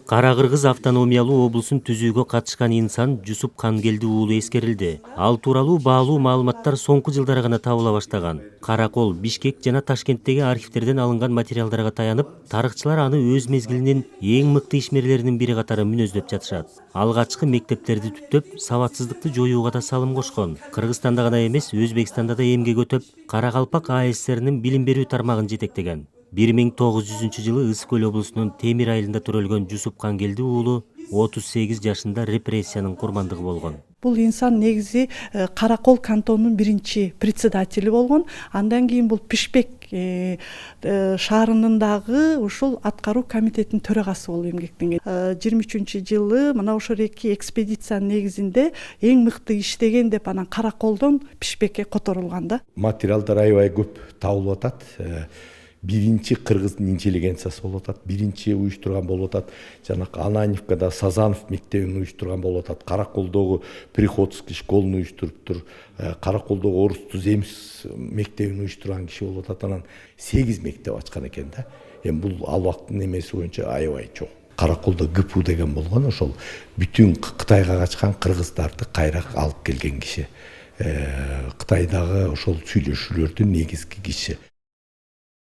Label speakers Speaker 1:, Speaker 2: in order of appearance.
Speaker 1: Кара-Кыргыз автономиялуу облусун түзүүгө катышкан инсан Жусуп Кангелди уулу эскерилди. Ал тууралуу баалуу маалыматтар соңку жылдары гана табыла баштаган. Каракол, Бишкек жана Ташкенттеги архивтерден алынган материалдарга таянып, тарыхчылар аны өз мезгилинин эң мыкты ишмерлеринин бири катары мүнөздөп жатышат. Алгачкы мектептерди түптөп, сабатсыздыкты жоюуга да салым кошкон. Кыргызстанда гана эмес, Өзбекстанда да эмгек өтөп, Каракалпак АССРнин билим берүү тармагын жетектеген. 1900 жылы Ысык Көл облусунун Темир айылында төрөлгөн Жусуп Кангелди уулу 38 жашында репрессиянын курмандыгы болгон.
Speaker 2: Бул инсан негизи Каракол кантонунун биринчи председатели болгон. Андан кийин бул Пишпек шаарынын дагы ушул аткаруу комитетинин төрагасы болуп эмгектенген. 23-жылы мына ошол эки экспедициянын негизинде эң мыкты иштеген деп анан Караколдон Пишпекке которулган да.
Speaker 3: Материалдар аябай көп табылып атат. Биринчи кыргыздын интеллигенциясы болуп атат, биринчи уюштурган болуп атат. Жанакы Ананевкада Сазанов мектебин уюштурган болуп атат. Караколдогу Приходский школун уюштуруптур. Караколдогу Орусту Земс мектебин уюштурган киши болуп атат. Анан 8 мектеп ачкан экен да. Эми бул ал убакыттын эмеси боюнча аябай чоң. Караколдо ГПУ деген болгон, ошол бүтүн Кытайга качкан кыргыздарды кайра алып келген киши. Кытайдагы ошол сүйлөшүүлөрдүн негизги киши.